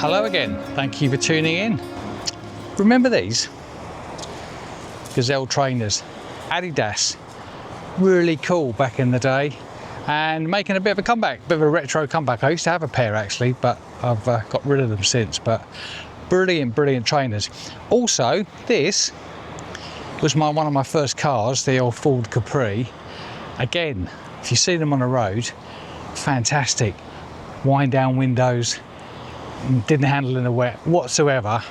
Hello again, thank you for tuning in. Remember these? Gazelle trainers, Adidas, really cool back in the day and making a bit of a comeback, bit of a retro comeback. I used to have a pair actually, but I've got rid of them since, but brilliant trainers. Also, this was one of my first cars, the old Ford Capri. Again, if you see them on the road, fantastic. Wind down windows, didn't handle in the wet whatsoever,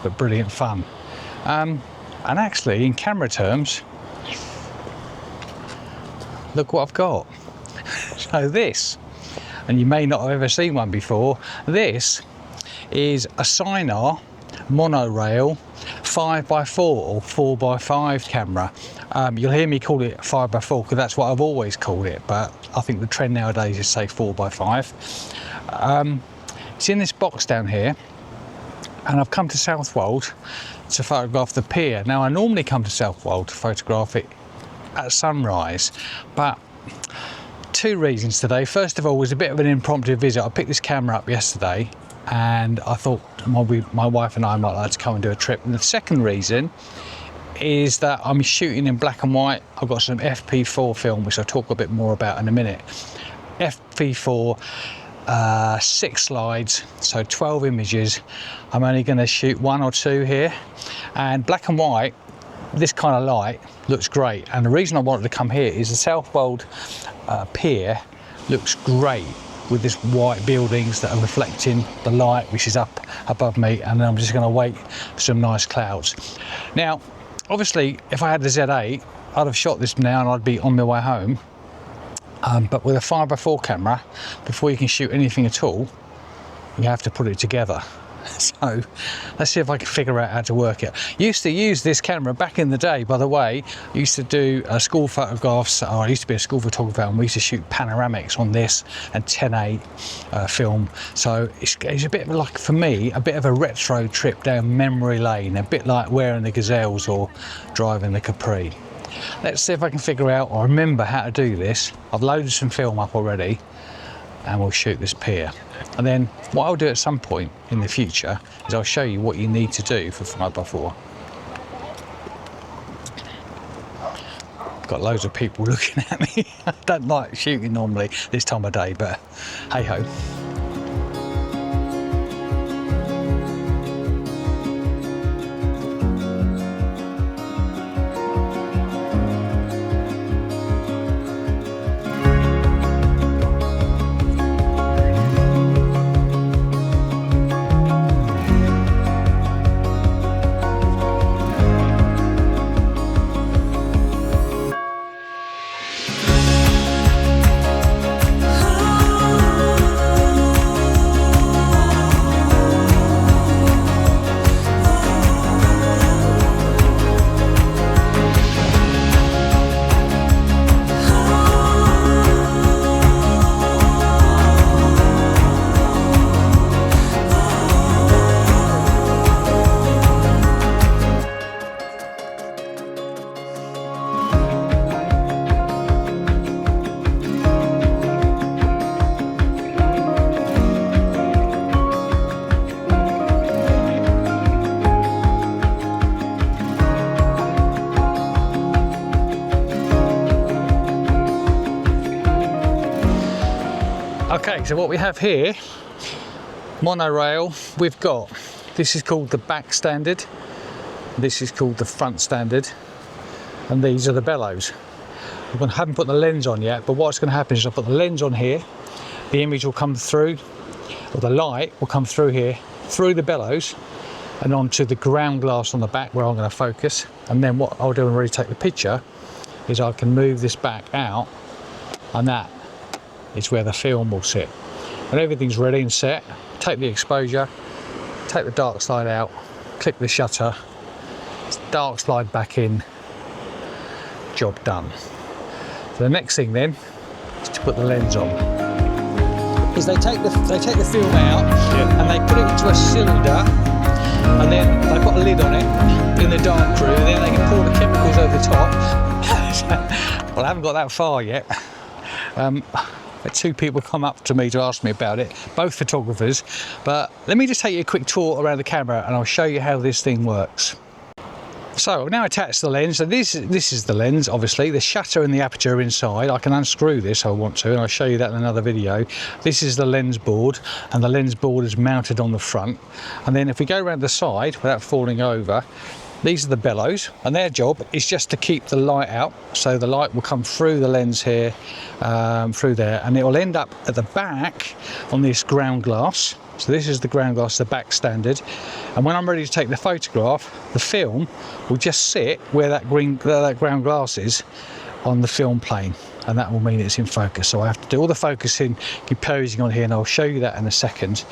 but brilliant fun. And actually, in camera terms, look what I've got. So this, and you may not have ever seen one before, this is a Sinar Monorail 5x4 or 4x5 camera. You'll hear me call it 5x4 because that's what I've always called it, but I think the trend nowadays is say 4x5. It's in this box down here, and I've come to Southwold to photograph the pier. Now I normally come to Southwold to photograph it at sunrise, but two reasons today. First of all, it was a bit of an impromptu visit. I picked this camera up yesterday and I thought my wife and I might like to come and do a trip. And the second reason is that I'm shooting in black and white. I've got some FP4 film, which I'll talk a bit more about in a minute. FP4, 6 slides, so 12 images. I'm only going to shoot 1 or 2 here, and black and white, this kind of light looks great. And the reason I wanted to come here is the Southwold pier looks great with this white buildings that are reflecting the light which is up above me, and then I'm just going to wait for some nice clouds. Now obviously if I had the Z8 I'd have shot this now and I'd be on my way home, but with a 5x4 camera, before you can shoot anything at all, you have to put it together. So let's see if I can figure out how to work it. Used to use this camera back in the day, by the way. I used to do school photographs, or I used to be a school photographer, and we used to shoot panoramics on this and 10/8 film. So it's a bit like, for me, a bit of a retro trip down memory lane, a bit like wearing the Gazelles or driving the Capri. Let's see if I can figure out or remember how to do this. I've loaded some film up already and we'll shoot this pier. And then what I'll do at some point in the future is I'll show you what you need to do for 5x4. Got loads of people looking at me. I don't like shooting normally this time of day, but hey ho. Okay, so what we have here, monorail, we've got, this is called the back standard, this is called the front standard, and these are the bellows. I haven't put the lens on yet, but what's going to happen is I'll put the lens on here, the image will come through, or the light will come through here, through the bellows, and onto the ground glass on the back where I'm going to focus. And then what I'll do when I really take the picture is I can move this back out, and that is where the film will sit. When everything's ready and set, take the exposure, take the dark slide out, click the shutter, dark slide back in, job done. So the next thing then is to put the lens on. Is they take the film out, and they put it into a cylinder, and then they put a lid on it in the dark room, and then they can pour the chemicals over the top. Well, I haven't got that far yet. Had 2 people come up to me to ask me about it, both photographers. But let me just take you a quick tour around the camera and I'll show you how this thing works. So I've now attached the lens. So this is the lens, obviously. The shutter and the aperture are inside. I can unscrew this if I want to, and I'll show you that in another video. This is the lens board, and the lens board is mounted on the front. And then if we go around the side without falling over, these are the bellows, and their job is just to keep the light out. So the light will come through the lens here, through there, and it will end up at the back on this ground glass. So this is the ground glass, the back standard. And when I'm ready to take the photograph, the film will just sit where that ground glass is on the film plane. And that will mean it's in focus. So I have to do all the focusing, composing on here, and I'll show you that in a second.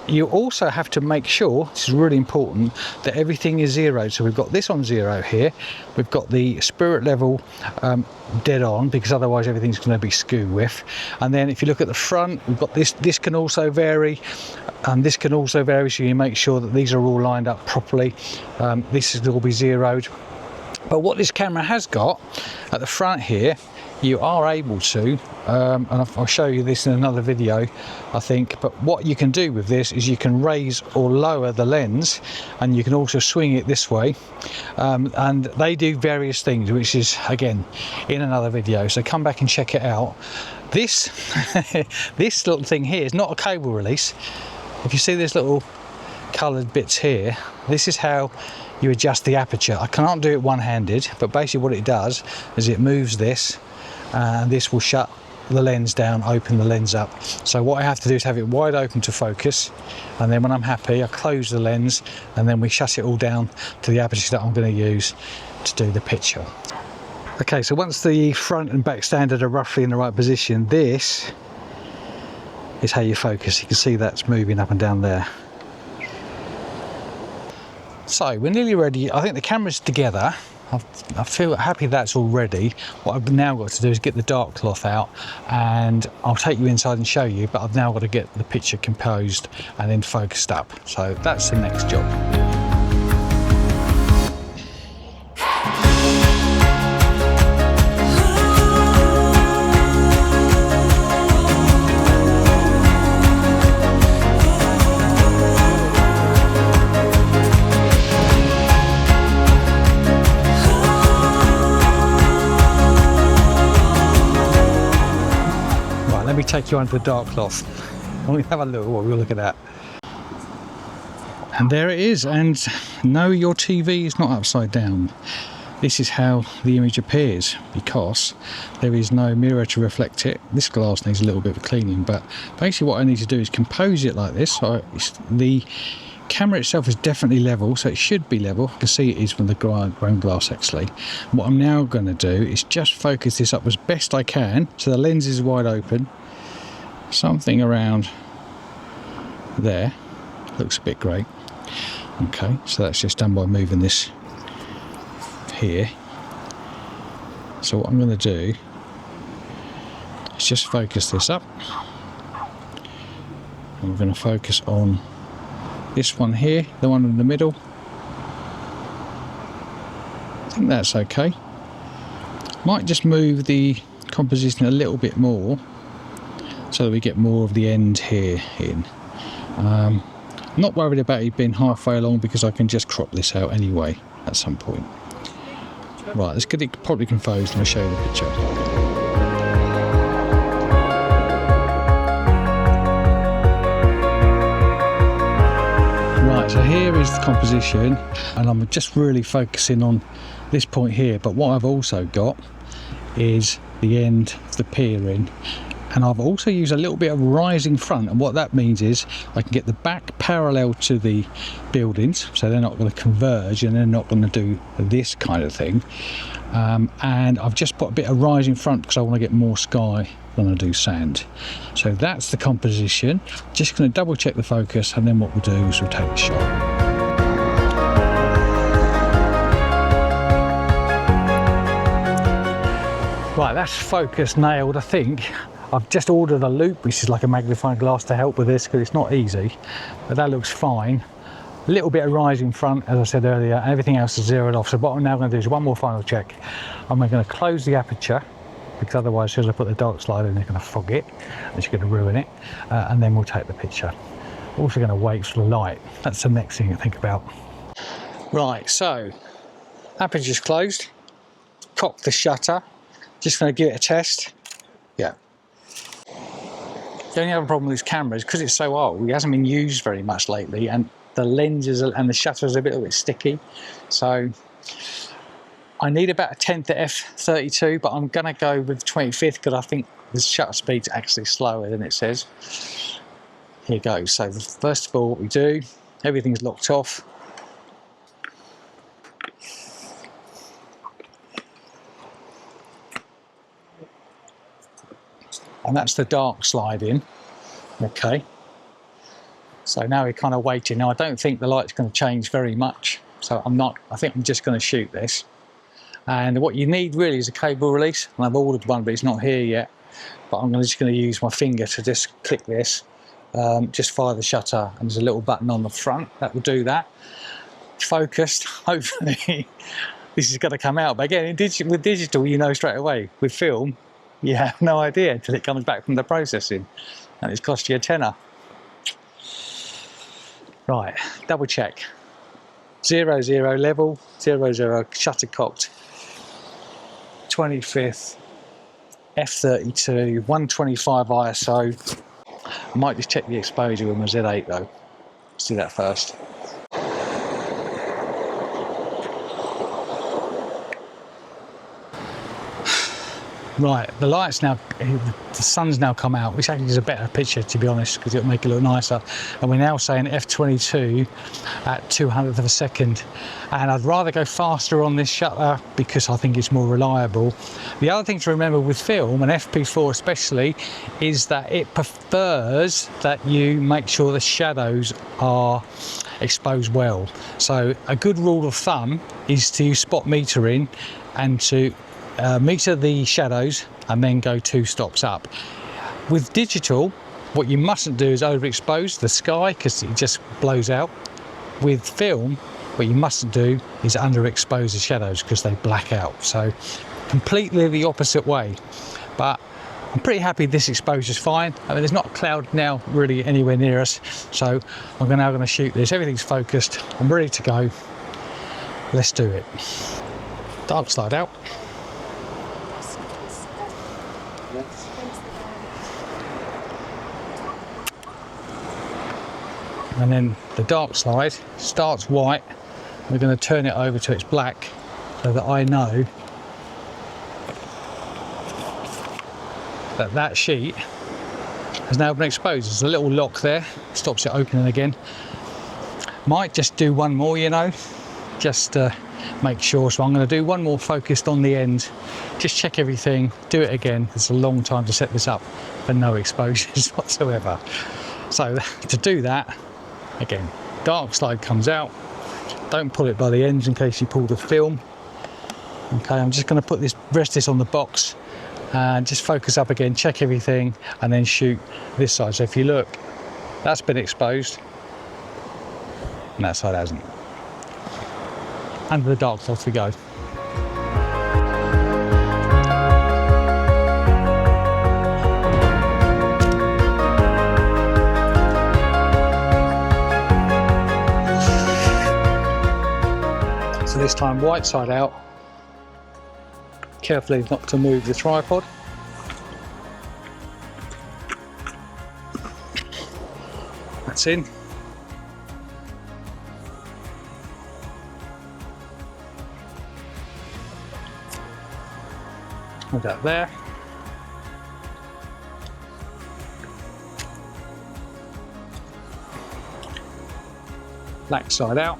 You also have to make sure, this is really important, that everything is zeroed. So we've got this on 0 here. We've got the spirit level dead on, because otherwise everything's going to be skew with. And then if you look at the front, we've got this can also vary, and this can also vary, so you make sure that these are all lined up properly. This will all be zeroed. But what this camera has got at the front here, you are able to, and I'll show you this in another video, I think, but what you can do with this is you can raise or lower the lens, and you can also swing it this way, and they do various things, which is, again, in another video, so come back and check it out. This this little thing here is not a cable release. If you see these little coloured bits here, this is how you adjust the aperture. I can't do it one-handed, but basically what it does is it moves this, and this will shut the lens down, open the lens up. So what I have to do is have it wide open to focus, and then when I'm happy I close the lens, and then we shut it all down to the aperture that I'm going to use to do the picture. Okay, so once the front and back standard are roughly in the right position, this is how you focus. You can see that's moving up and down there. So we're nearly ready. I think the camera's together. I feel happy that's all ready. What I've now got to do is get the dark cloth out, and I'll take you inside and show you, but I've now got to get the picture composed and then focused up. So that's the next job. Let me take you under the dark cloth. We'll have a look. What we'll look at that. And there it is. And no, your TV is not upside down. This is how the image appears, because there is no mirror to reflect it. This glass needs a little bit of cleaning, but basically what I need to do is compose it like this. So the camera itself is definitely level, so it should be level. You can see it is from the ground glass actually. What I'm now going to do is just focus this up as best I can, so the lens is wide open. Something around there. Looks a bit great. Okay, so that's just done by moving this here. So what I'm going to do is just focus this up. And we're going to focus on this one here, the one in the middle. I think that's okay. Might just move the composition a little bit more so that we get more of the end here in. I'm not worried about it being halfway along, because I can just crop this out anyway at some point. Right, let's get it properly composed and I'll show you the picture. Right, so here is the composition, and I'm just really focusing on this point here, but what I've also got is the end of the pier in. And I've also used a little bit of rising front, and what that means is I can get the back parallel to the buildings, so they're not going to converge and they're not going to do this kind of thing. And I've just put a bit of rising front because I want to get more sky than I do sand. So that's the composition. Just going to double check the focus, and then what we'll do is we'll take the shot. Right, that's focus nailed, I think. I've just ordered a loop, which is like a magnifying glass to help with this, because it's not easy, but that looks fine. A little bit of rising front, as I said earlier, and everything else is zeroed off. So what I'm now going to do is one more final check. I'm going to close the aperture, because otherwise, as soon as I put the dark slide in, they're going to fog it, and it's going to ruin it. And then we'll take the picture. Also going to wait for the light. That's the next thing to think about. Right, so that picture's closed. Cock the shutter. Just going to give it a test. Yeah. The only other problem with this camera is because it's so old, it hasn't been used very much lately, and the lenses and the shutters are a little bit sticky. So I need about a 10th at f32, but I'm going to go with 25th because I think the shutter speed's actually slower than it says. Here goes. So first of all, what we do, everything's locked off. And that's the dark slide in. Okay. So now we're kind of waiting. Now I don't think the light's going to change very much. So I think I'm just going to shoot this. And what you need really is a cable release. And I've ordered one, but it's not here yet. But I'm just going to use my finger to just click this. Just fire the shutter, and there's a little button on the front that will do that. Focused. Hopefully this is going to come out. But again, with digital, you know straight away. With film, you have no idea until it comes back from the processing, and it's cost you a tenner. Right, double check. 0, 0 level, 0, 0 shutter cocked. 25th, f32, 125 ISO. I might just check the exposure with my Z8 though. Let's do that first. Right, the light's now, the sun's now come out, which actually is a better picture to be honest, because it'll make it look nicer. And we're now saying f22 at 200th of a second. And I'd rather go faster on this shutter because I think it's more reliable. The other thing to remember with film, and FP4 especially, is that it prefers that you make sure the shadows are exposed well. So a good rule of thumb is to spot metering and to meter the shadows and then go 2 stops up. With digital, what you mustn't do is overexpose the sky because it just blows out. With film, what you mustn't do is underexpose the shadows because they black out. So completely the opposite way. But I'm pretty happy this exposure's fine. I mean, there's not a cloud now really anywhere near us. So I'm now going to shoot this. Everything's focused. I'm ready to go. Let's do it. Dark slide out. And then the dark slide starts white. We're going to turn it over to its black so that I know that that sheet has now been exposed. There's a little lock there, stops it opening again. Might just do one more, you know, just to make sure. So I'm going to do one more focused on the end, just check everything, do it again. It's a long time to set this up for no exposures whatsoever. So to do that, again, dark slide comes out. Don't pull it by the ends in case you pull the film. Okay, I'm just going to put this, rest this on the box and just focus up again, check everything, and then shoot this side. So if you look, that's been exposed and that side hasn't. Under the dark cloth we go. So this time white side out. Carefully not to move the tripod. That's in. Put that there. Black side out.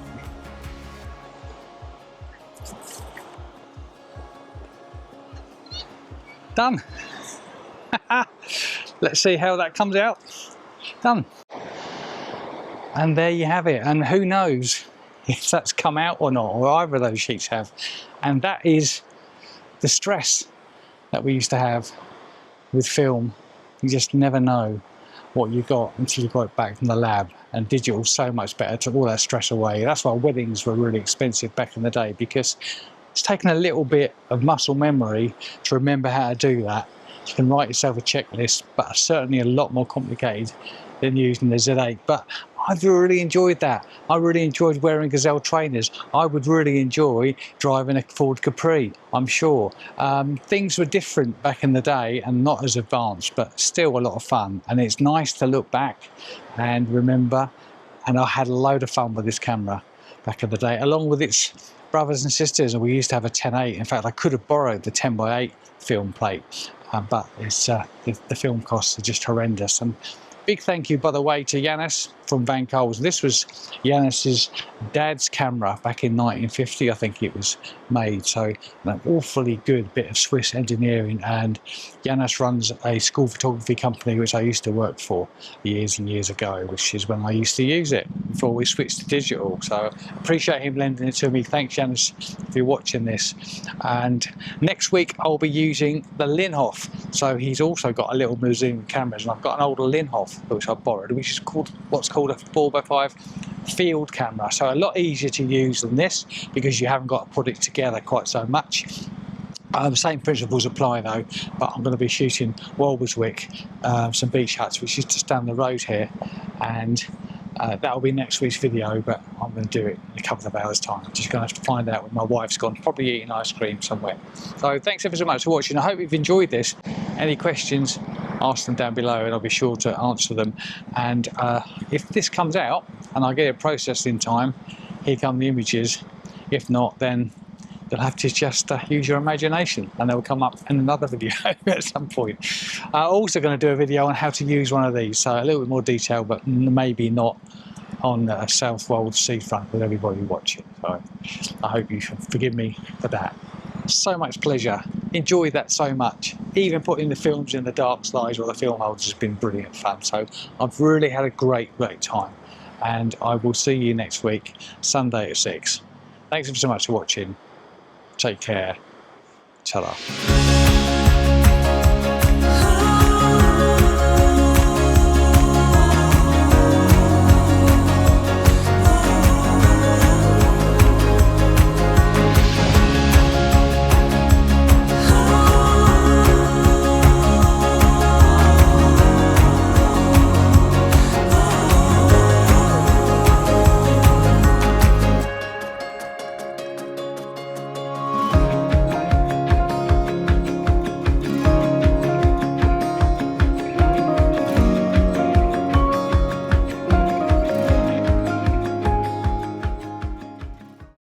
Done. Let's see how that comes out. Done. And there you have it. And who knows if that's come out or not, or either of those sheets have. And that is the stress that we used to have with film. You just never know what you got until you got it back from the lab. And digital's so much better, took all that stress away. That's why weddings were really expensive back in the day, because It's taken a little bit of muscle memory to remember how to do that. You can write yourself a checklist, but certainly a lot more complicated than using the Z8. But I've really enjoyed that. I really enjoyed wearing Gazelle trainers. I would really enjoy driving a Ford Capri, I'm sure. Things were different back in the day and not as advanced, but still a lot of fun. And it's nice to look back and remember. And I had a load of fun with this camera back in the day, along with its brothers and sisters. And we used to have a 10.8. In fact, I could have borrowed the 10x8 film plate, but it's the film costs are just horrendous. And big thank you, by the way, to Yanis from Van Coles. This was Yanis's dad's camera back in 1950, I think it was made. So an awfully good bit of Swiss engineering. And Yanis runs a school photography company, which I used to work for years and years ago, which is when I used to use it before we switched to digital. So appreciate him lending it to me. Thanks, Yanis, if you're watching this. And next week I'll be using the Linhof. So he's also got a little museum of cameras, and I've got an older Linhof which I borrowed, which is called what's called a 4x5 field camera. So a lot easier to use than this because you haven't got to put it together quite so much. The same principles apply though, but I'm going to be shooting Walberswick, some beach huts, which is just down the road here, and that'll be next week's video, but I'm going to do it in a couple of hours time. I'm just going to have to find out when my wife's gone, probably eating ice cream somewhere. So thanks ever so much for watching. I hope you've enjoyed this. Any questions, ask them down below and I'll be sure to answer them. And if this comes out and I get it processed in time, here come the images. If not, then you'll have to just use your imagination and they'll come up in another video at some point. I'm also going to do a video on how to use one of these, so a little bit more detail, but maybe not on South Wold seafront with everybody watching. So I hope you forgive me for that. So much pleasure. Enjoyed that so much. Even putting the films in the dark slides or the film holders has been brilliant fun. So I've really had a great time. And I will see you next week, Sunday at 6. Thanks so much for watching. Take care. Ta-ra.